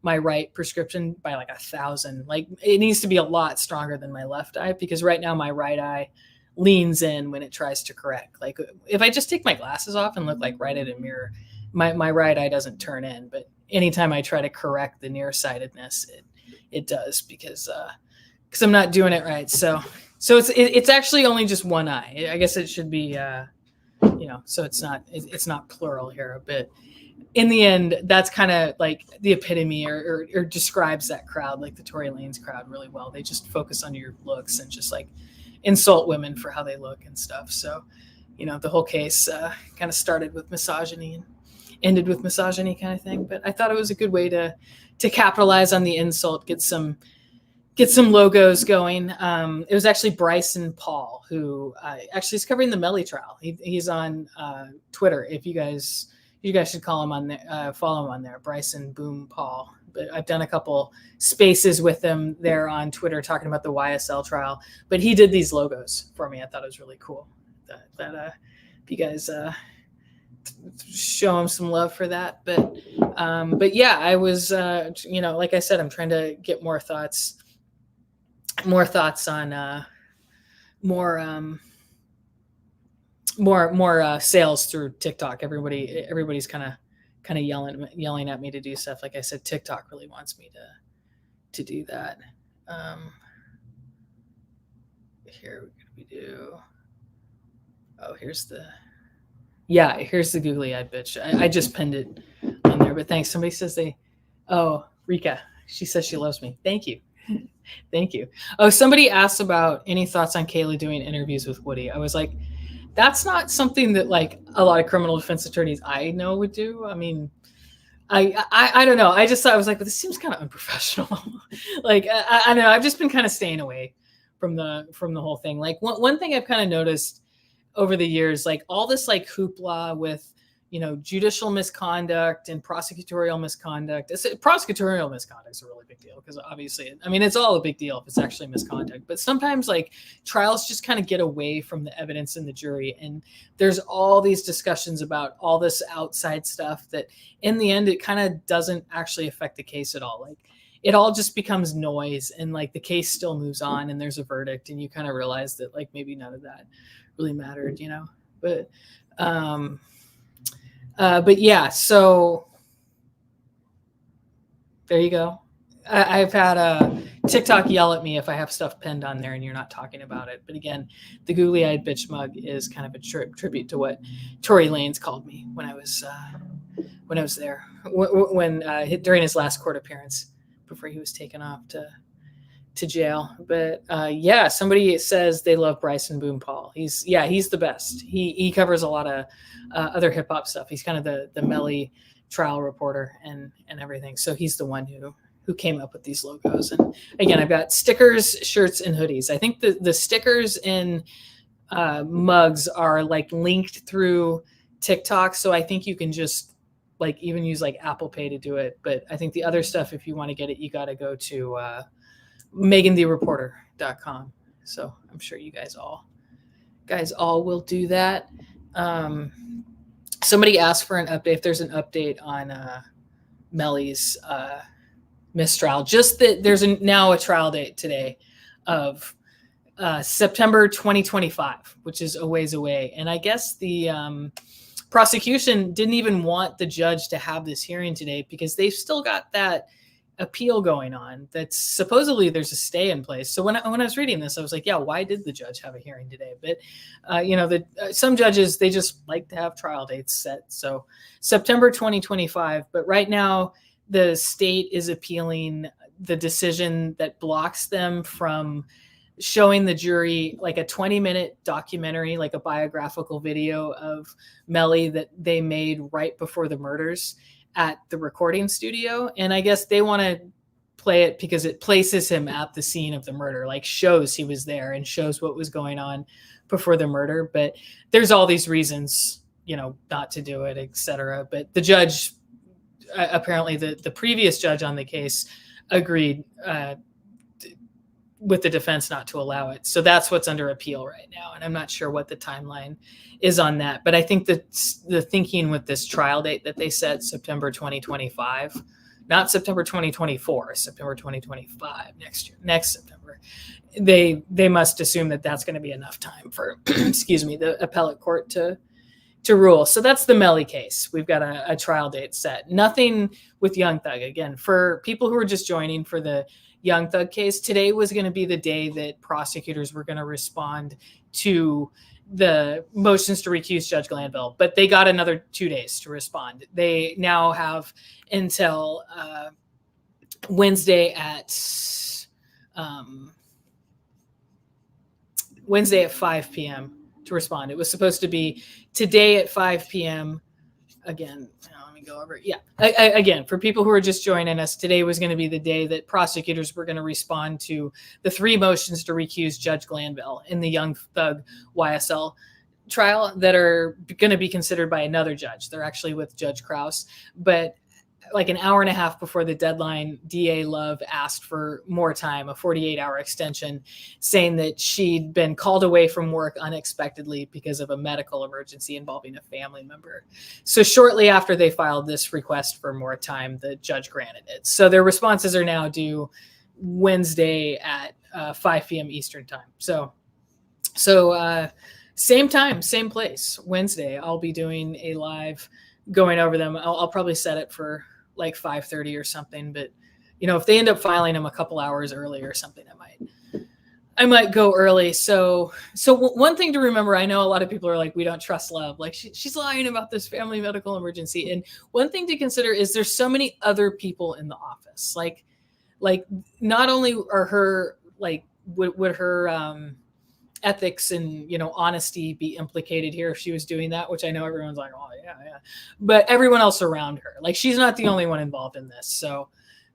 my right prescription by like 1,000. Like it needs to be a lot stronger than my left eye, because right now my right eye leans in when it tries to correct. Like if I just take my glasses off and look like right at a mirror, my right eye doesn't turn in. But anytime I try to correct the nearsightedness, it does, because I'm not doing it right. So it's actually only just one eye. I guess it should be so it's not plural here, but in the end, that's kind of like the epitome or describes that crowd, like the Tory Lanez crowd, really well. They just focus on your looks and just like insult women for how they look and stuff. So, the whole case kind of started with misogyny and ended with misogyny kind of thing. But I thought it was a good way to capitalize on the insult, get some logos going. It was actually Bryson Paul who actually is covering the Melly trial. He's on Twitter. If you guys should call him on there, follow him on there, Bryson Boom Paul. But I've done a couple spaces with him there on Twitter talking about the YSL trial. But he did these logos for me. I thought it was really cool. That if you guys show him some love for that. But yeah, I was like I said, I'm trying to get more thoughts on more sales through TikTok. Everybody's kind of yelling at me to do stuff. Like I said, TikTok really wants me to do that. Here we do. Oh, here's the googly-eyed bitch. I just pinned it on there, but thanks. Somebody says Rika, she says she loves me. Thank you. Thank you. Oh, somebody asked about any thoughts on Kayla doing interviews with Woody. I was like, that's not something that like a lot of criminal defense attorneys I know would do. I mean, I don't know. I just thought, I was like, well, this seems kind of unprofessional. Like, I don't know. I've just been kind of staying away from the whole thing. Like one thing I've kind of noticed over the years, like all this like hoopla with, you know, judicial misconduct and prosecutorial misconduct. Prosecutorial misconduct is a really big deal because obviously, I mean, it's all a big deal if it's actually misconduct. But sometimes like trials just kind of get away from the evidence in the jury. And there's all these discussions about all this outside stuff that in the end, it kind of doesn't actually affect the case at all. Like it all just becomes noise and like the case still moves on and there's a verdict and you kind of realize that like maybe none of that really mattered, you know. But yeah, so there you go. I've had a TikTok yell at me if I have stuff pinned on there and you're not talking about it. But again, the googly-eyed bitch mug is kind of a tribute to what Tory Lanez called me when I was there, during his last court appearance before he was taken off to jail. But yeah, somebody says they love Bryson Boone Paul. He's the best. He covers a lot of other hip hop stuff. He's kind of the Melly trial reporter and everything. So he's the one who came up with these logos. And again, I've got stickers, shirts, and hoodies. I think the stickers and mugs are like linked through TikTok. So I think you can just like even use like Apple Pay to do it. But I think the other stuff, if you want to get it, you got to go to MeghannTheReporter.com. So I'm sure you guys all will do that. Somebody asked for an update. If there's an update on Melly's mistrial, just that there's now a trial date today of September 2025, which is a ways away. And I guess the prosecution didn't even want the judge to have this hearing today because they've still got that appeal going on that's supposedly there's a stay in place. So when I was reading this, I was like, yeah, why did the judge have a hearing today? But you know, some judges, they just like to have trial dates set. So September 2025. But right now the state is appealing the decision that blocks them from showing the jury like a 20-minute documentary, like a biographical video of Melly that they made right before the murders at the recording studio. And I guess they want to play it because it places him at the scene of the murder, like shows he was there and shows what was going on before the murder. But there's all these reasons, you know, not to do it, etc. But the judge, apparently the previous judge on the case agreed with the defense not to allow it. So that's what's under appeal right now. And I'm not sure what the timeline is on that. But I think that the thinking with this trial date that they set, September 2025, not September 2024, September 2025, next September, they must assume that that's going to be enough time for, excuse me, the appellate court to rule. So that's the Melly case. We've got a trial date set. Nothing with Young Thug. Again, for people who are just joining for the Young Thug case, today was going to be the day that prosecutors were going to respond to the motions to recuse Judge Glanville, but they got another 2 days to respond. They now have until Wednesday at 5 p.m. to respond. It was supposed to be today at 5 p.m. Again, let me go over it. Yeah. Again, for people who are just joining us, today was going to be the day that prosecutors were going to respond to the 3 motions to recuse Judge Glanville in the Young Thug YSL trial that are going to be considered by another judge. They're actually with Judge Krause. But like an hour and a half before the deadline, DA Love asked for more time, a 48-hour extension, saying that she'd been called away from work unexpectedly because of a medical emergency involving a family member. So shortly after they filed this request for more time, the judge granted it. So their responses are now due Wednesday at 5 p.m. Eastern time. So same time, same place, Wednesday. I'll be doing a live going over them. I'll probably set it for like 5:30 or something, but you know, if they end up filing them a couple hours early or something, I might go early. So one thing to remember, I know a lot of people are like, we don't trust Love. Like she's lying about this family medical emergency. And one thing to consider is there's so many other people in the office. Like not only are her, like, would her ethics and, honesty be implicated here if she was doing that, which I know everyone's like, oh yeah, yeah. But everyone else around her, like she's not the only one involved in this. So,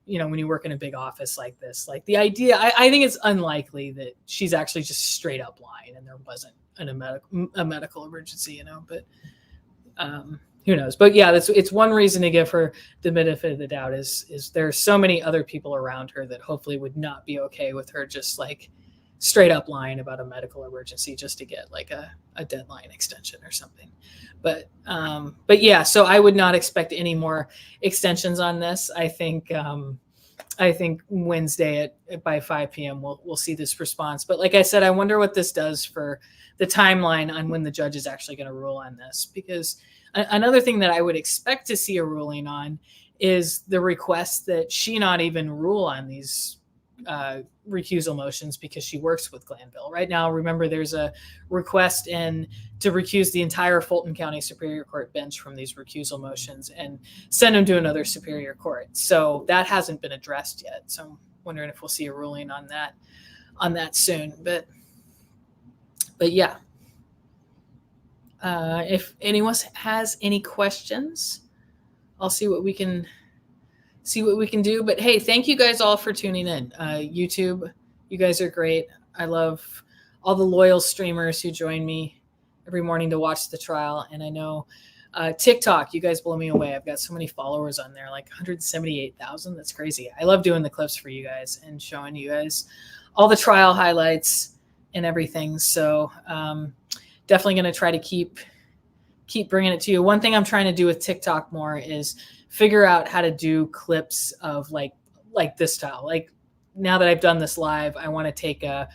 when you work in a big office like this, like the idea, I think it's unlikely that she's actually just straight up lying and there wasn't a medical emergency, but who knows? But yeah, it's one reason to give her the benefit of the doubt is there are so many other people around her that hopefully would not be okay with her just like straight up lying about a medical emergency just to get like a deadline extension or something. But yeah, so I would not expect any more extensions on this. I think Wednesday by 5 p.m. we'll see this response. But like I said, I wonder what this does for the timeline on when the judge is actually going to rule on this, because another thing that I would expect to see a ruling on is the request that she not even rule on these recusal motions because she works with Glanville. Right now, remember, there's a request to recuse the entire Fulton County Superior Court bench from these recusal motions and send them to another Superior Court. So that hasn't been addressed yet. So I'm wondering if we'll see a ruling on that soon. But yeah. If anyone has any questions, I'll see what we can do. But hey, thank you guys all for tuning in. YouTube, you guys are great. I love all the loyal streamers who join me every morning to watch the trial. And I know TikTok, you guys blow me away. I've got so many followers on there, like 178,000. That's crazy. I love doing the clips for you guys and showing you guys all the trial highlights and everything. So definitely going to try to keep bringing it to you. One thing I'm trying to do with TikTok more is figure out how to do clips of like this style. Like now that I've done this live, I want to take a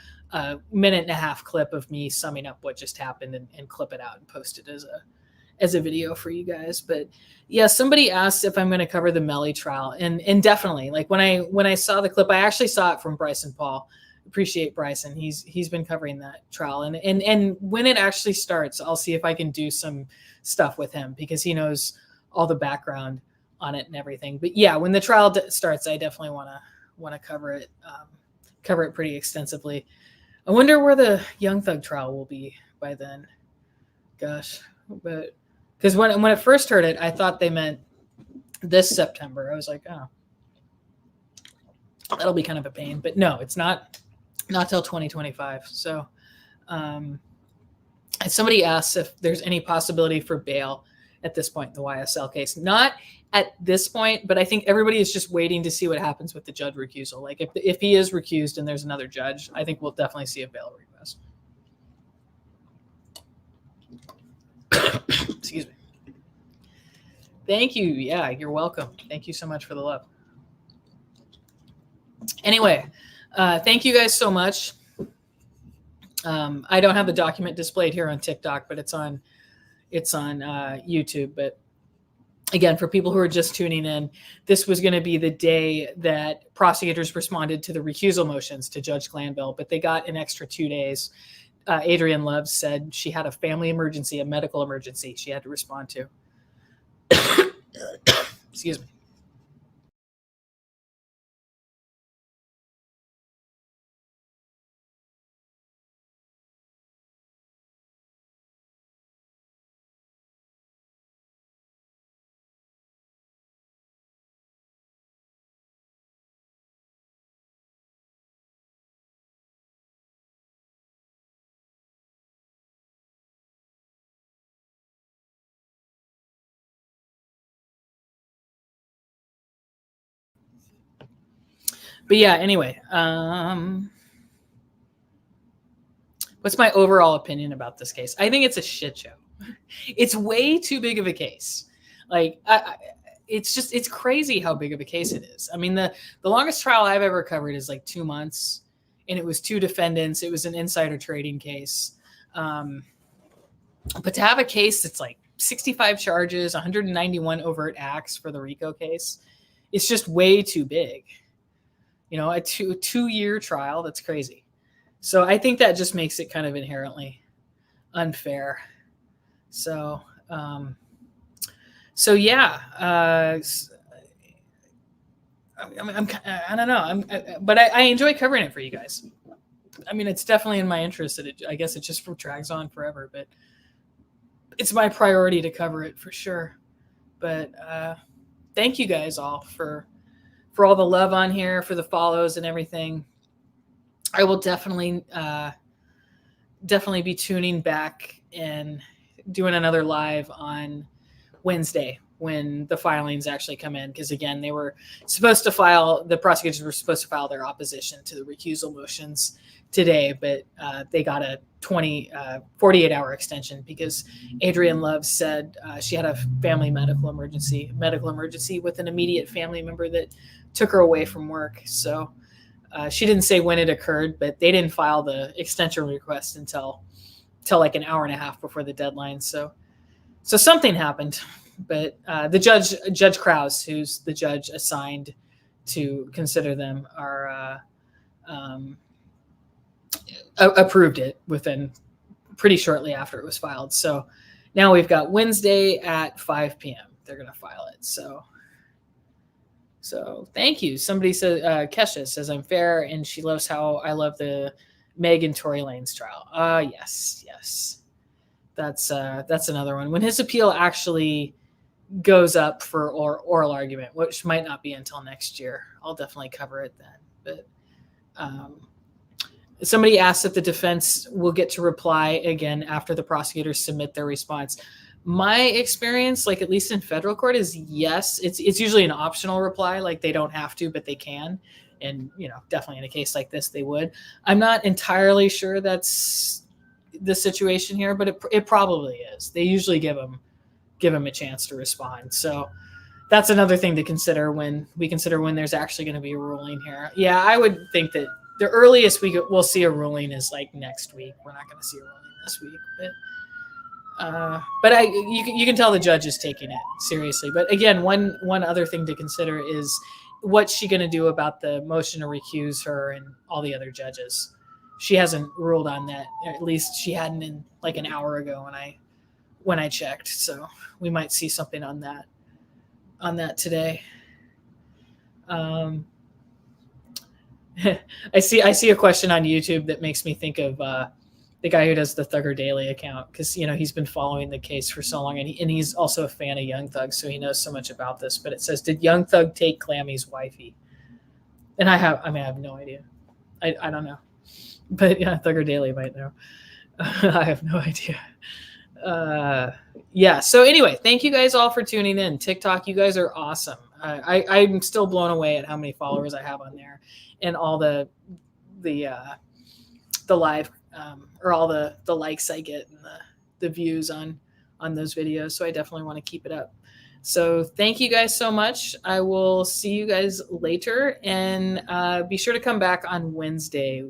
minute and a half clip of me summing up what just happened and clip it out and post it as a video for you guys. But yeah, somebody asked if I'm going to cover the Melly trial, and definitely, like when I saw the clip, I actually saw it from Bryson Paul. Appreciate Bryson. He's been covering that trial, and when it actually starts, I'll see if I can do some stuff with him because he knows all the background on it and everything. But yeah, when the trial starts, I definitely want to cover it pretty extensively. I wonder where the Young Thug trial will be by then. Gosh, but because when I first heard it, I thought they meant this September. I was like, oh, that'll be kind of a pain. But no, it's not till 2025. So somebody asks if there's any possibility for bail at this point in the YSL case. Not at this point, but I think everybody is just waiting to see what happens with the judge recusal. Like if he is recused and there's another judge, I think we'll definitely see a bail request. Excuse me. Thank you. Yeah, you're welcome. Thank you so much for the love. Anyway, thank you guys so much. I don't have the document displayed here on TikTok, but it's on YouTube. But again, for people who are just tuning in, this was going to be the day that prosecutors responded to the recusal motions to Judge Glanville, but they got an extra 2 days. Adrienne Love said she had a family emergency, a medical emergency she had to respond to. Excuse me. But yeah, anyway, what's my overall opinion about this case? I think it's a shit show. It's way too big of a case. Like, it's crazy how big of a case it is. I mean, the longest trial I've ever covered is like 2 months, and it was 2 defendants. It was an insider trading case. But to have a case that's like 65 charges, 191 overt acts for the RICO case, it's just way too big. A two-year trial, that's crazy. So I think that just makes it kind of inherently unfair. So, yeah, I don't know. But I enjoy covering it for you guys. I mean, it's definitely in my interest that I guess it just drags on forever, but it's my priority to cover it for sure. But thank you guys all for all the love on here, for the follows and everything. I will definitely be tuning back and doing another live on Wednesday when the filings actually come in. Because again, they were supposed to file, the prosecutors were supposed to file their opposition to the recusal motions today, but they got a 48-hour extension because Adrienne Love said she had a family medical emergency with an immediate family member that took her away from work. So she didn't say when it occurred, but they didn't file the extension request until like an hour and a half before the deadline. So something happened, but the Judge Krause, who's the judge assigned to consider them, approved it within pretty shortly after it was filed. So now we've got Wednesday at 5 p.m. They're going to file it. So thank you. Somebody says, Kesha says, I'm fair, and she loves how I love the Meg and Tory Lanez trial. Yes. That's another one. When his appeal actually goes up for oral argument, which might not be until next year, I'll definitely cover it then. But somebody asked if the defense will get to reply again after the prosecutors submit their response. My experience, like at least in federal court, is yes. It's usually an optional reply, like they don't have to, but they can. And definitely in a case like this, they would. I'm not entirely sure that's the situation here, but it probably is. They usually give them a chance to respond. So that's another thing to consider when there's actually going to be a ruling here. Yeah, I would think that the earliest we'll see a ruling is like next week. We're not going to see a ruling this week, but you can tell the judge is taking it seriously. But again, one other thing to consider is what's she going to do about the motion to recuse her and all the other judges. She hasn't ruled on that. At least she hadn't in like an hour ago when I checked. So we might see something on that today. I see a question on YouTube that makes me think of the guy who does the Thugger Daily account, because he's been following the case for so long, and he's also a fan of Young Thug, so he knows so much about this. But it says, did Young Thug take Clammy's wifey? And I have no idea. I don't know, but yeah, Thugger Daily might know. I have no idea. Yeah. So anyway, thank you guys all for tuning in. TikTok, you guys are awesome. I'm still blown away at how many followers I have on there, and all the live or all the likes I get and the views on those videos. So I definitely want to keep it up. So thank you guys so much. I will see you guys later, and be sure to come back on Wednesday,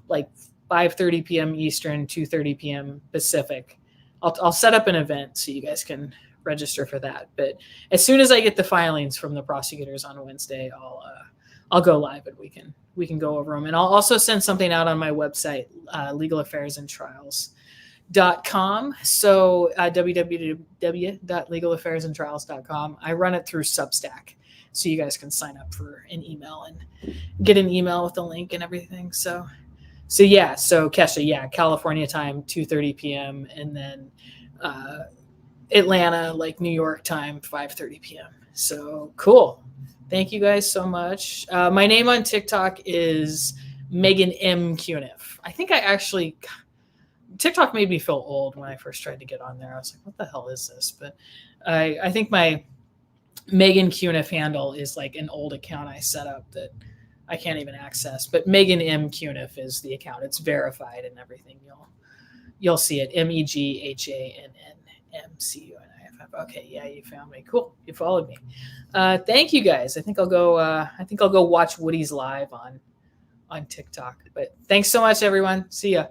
like 5:30 p.m. Eastern, 2:30 p.m. Pacific. I'll set up an event so you guys can register for that. But as soon as I get the filings from the prosecutors on Wednesday, I'll go live and we can go over them. And I'll also send something out on my website, legalaffairsandtrials.com. So www.legalaffairsandtrials.com. I run it through Substack, so you guys can sign up for an email and get an email with the link and everything. So yeah. So Kesha, yeah, California time, 2:30 p.m. and then Atlanta, like New York time, 5:30 p.m. So cool. Thank you guys so much. My name on TikTok is Meghann Cuniff. I think TikTok made me feel old when I first tried to get on there. I was like, what the hell is this? But I think my Meghann Cuniff handle is like an old account I set up that I can't even access. But Meghann Cuniff is the account. It's verified and everything. You'll see it. MEGHANNMCUNIFF. Okay, yeah, you found me. Cool, you followed me. Thank you guys. I think I'll go watch Woody's live on TikTok. But thanks so much, everyone. See ya.